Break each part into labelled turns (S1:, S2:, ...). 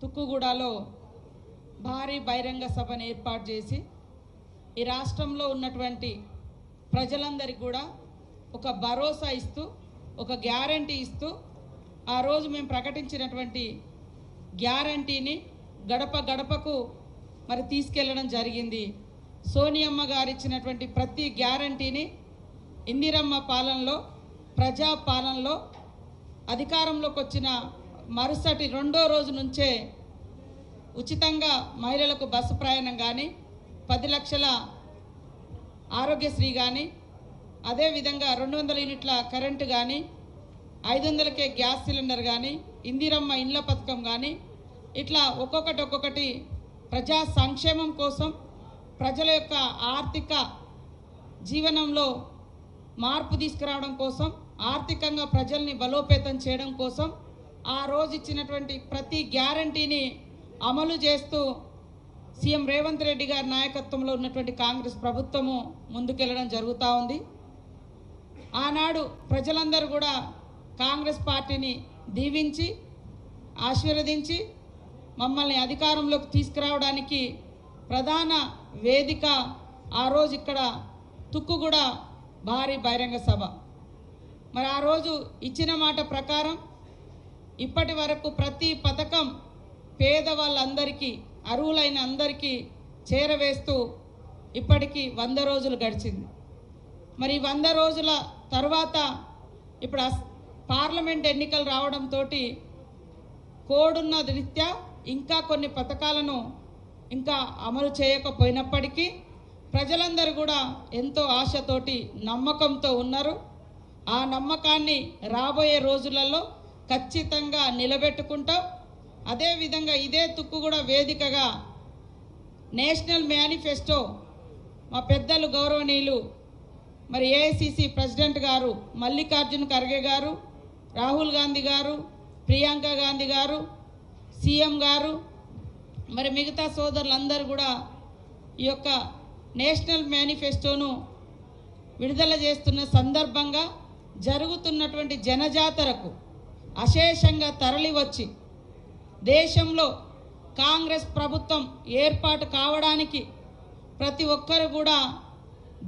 S1: తుక్కుగూడలో భారీ బహిరంగ సభను ఏర్పాటు చేసి ఈ రాష్ట్రంలో ఉన్నటువంటి ప్రజలందరికీ కూడా ఒక భరోసా ఇస్తూ ఒక గ్యారంటీ ఇస్తూ ఆ రోజు మేము ప్రకటించినటువంటి గ్యారంటీని గడప గడపకు మరి తీసుకెళ్లడం జరిగింది. సోనియమ్మ గారు ఇచ్చినటువంటి ప్రతి గ్యారంటీని ఇందిరమ్మ పాలనలో ప్రజా పాలనలో అధికారంలోకి వచ్చిన మరుసటి రెండో రోజు నుంచే ఉచితంగా మహిళలకు బస్సు ప్రయాణం కానీ 10 లక్షల ఆరోగ్యశ్రీ కానీ అదేవిధంగా 200 యూనిట్ల కరెంటు కానీ 500కే గ్యాస్ సిలిండర్ కానీ ఇందిరమ్మ ఇండ్ల పథకం కానీ ఇట్లా ఒక్కొక్కటి ప్రజా సంక్షేమం కోసం ప్రజల యొక్క ఆర్థిక జీవనంలో మార్పు తీసుకురావడం కోసం ఆర్థికంగా ప్రజల్ని బలోపేతం చేయడం కోసం ఆ రోజు ఇచ్చినటువంటి ప్రతి గ్యారంటీని అమలు చేస్తూ సీఎం రేవంత్ రెడ్డి గారి నాయకత్వంలో ఉన్నటువంటి కాంగ్రెస్ ప్రభుత్వము ముందుకెళ్లడం జరుగుతూ ఉంది. ఆనాడు ప్రజలందరూ కూడా కాంగ్రెస్ పార్టీని దీవించి ఆశీర్వదించి మమ్మల్ని అధికారంలోకి తీసుకురావడానికి ప్రధాన వేదిక ఆ రోజు ఇక్కడ తుక్కుగూడ భారీ బహిరంగ సభ. మరి ఆ రోజు ఇచ్చిన మాట ప్రకారం ఇప్పటి వరకు ప్రతి పథకం పేదవాళ్ళందరికీ అర్హులైన అందరికీ చేరవేస్తూ ఇప్పటికీ 100 రోజులు గడిచింది. మరి 100 రోజుల తర్వాత ఇప్పుడు పార్లమెంట్ ఎన్నికలు రావడంతో కోడున్న రీత్యా ఇంకా కొన్ని పథకాలను ఇంకా అమలు చేయకపోయినప్పటికీ ప్రజలందరూ కూడా ఎంతో ఆశతోటి నమ్మకంతో ఉన్నారు. ఆ నమ్మకాన్ని రాబోయే రోజులలో ఖచ్చితంగా నిలబెట్టుకుంటాం. అదేవిధంగా ఇదే తుక్కుగూడ వేదికగా నేషనల్ మేనిఫెస్టో మా పెద్దలు గౌరవనీయులు మరి ఏఐసిసి ప్రెసిడెంట్ గారు మల్లికార్జున ఖర్గే గారు, రాహుల్ గాంధీ గారు, ప్రియాంక గాంధీ గారు, సీఎం గారు మరి మిగతా సోదరులందరూ కూడా ఈ యొక్క నేషనల్ మేనిఫెస్టోను విడుదల చేస్తున్న సందర్భంగా జరుగుతున్నటువంటి జనజాతరకు అశేషంగా తరలి వచ్చి దేశంలో కాంగ్రెస్ ప్రభుత్వం ఏర్పాటు కావడానికి ప్రతి ఒక్కరు కూడా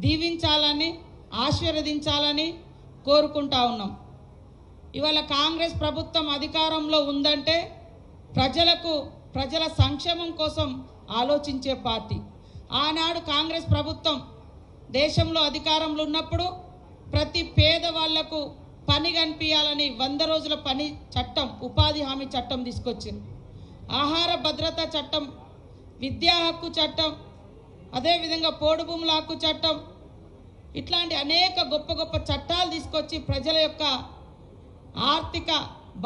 S1: దీవించాలని ఆశీర్వదించాలని కోరుకుంటా ఉన్నాం. ఇవాళ కాంగ్రెస్ ప్రభుత్వం అధికారంలో ఉందంటే ప్రజల సంక్షేమం కోసం ఆలోచించే పార్టీ. ఆనాడు కాంగ్రెస్ ప్రభుత్వం దేశంలో అధికారంలో ఉన్నప్పుడు ప్రతి పేదవాళ్లకు పని కనిపించాలని 100 రోజుల పని చట్టం, ఉపాధి హామీ చట్టం తీసుకొచ్చింది. ఆహార భద్రత చట్టం, విద్యా హక్కు చట్టం, అదేవిధంగా పోడు భూముల హక్కు చట్టం, ఇట్లాంటి అనేక గొప్ప గొప్ప చట్టాలు తీసుకొచ్చి ప్రజల యొక్క ఆర్థిక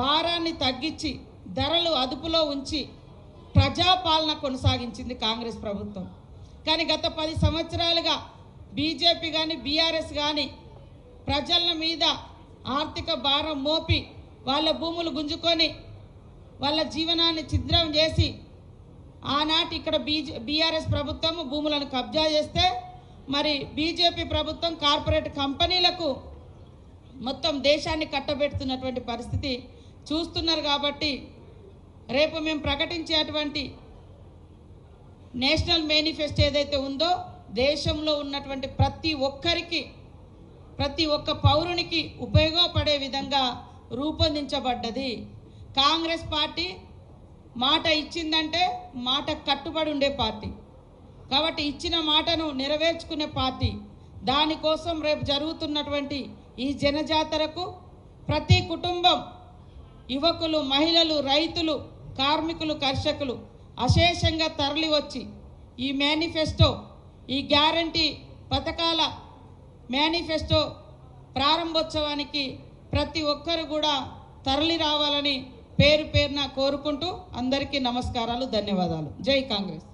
S1: భారాన్ని తగ్గించి ధరలు అదుపులో ఉంచి ప్రజాపాలన కొనసాగించింది కాంగ్రెస్ ప్రభుత్వం. కానీ గత 10 సంవత్సరాలుగా బీజేపీ కానీ బీఆర్ఎస్ కానీ ప్రజల మీద ఆర్థిక భారం మోపి వాళ్ళ భూములు గుంజుకొని వాళ్ళ జీవనాన్ని ఛిద్రం చేసి ఆనాటి ఇక్కడ బీఆర్ఎస్ ప్రభుత్వం భూములను కబ్జా చేస్తే మరి బీజేపీ ప్రభుత్వం కార్పొరేట్ కంపెనీలకు మొత్తం దేశాన్ని కట్టబెడుతున్నటువంటి పరిస్థితి చూస్తున్నారు. కాబట్టి రేపు మేము ప్రకటించేటువంటి నేషనల్ మేనిఫెస్టో ఏదైతే ఉందో దేశంలో ఉన్నటువంటి ప్రతి ఒక్కరికి ప్రతి ఒక్క పౌరునికి ఉపయోగపడే విధంగా రూపొందించబడ్డది. కాంగ్రెస్ పార్టీ మాట ఇచ్చిందంటే మాట కట్టుబడి ఉండే పార్టీ కాబట్టి ఇచ్చిన మాటను నెరవేర్చుకునే పార్టీ. దానికోసం రేపు జరుగుతున్నటువంటి ఈ జనజాతరకు ప్రతి కుటుంబం, యువకులు, మహిళలు, రైతులు, కార్మికులు, కర్షకులు అశేషంగా తరలి వచ్చి ఈ మేనిఫెస్టో, ఈ గ్యారంటీ పథకాల మేనిఫెస్టో ప్రారంభోత్సవానికి ప్రతి ఒక్కరు కూడా తరలి రావాలని పేరు పేరున కోరుకుంటూ అందరికీ నమస్కారాలు, ధన్యవాదాలు. జై కాంగ్రెస్.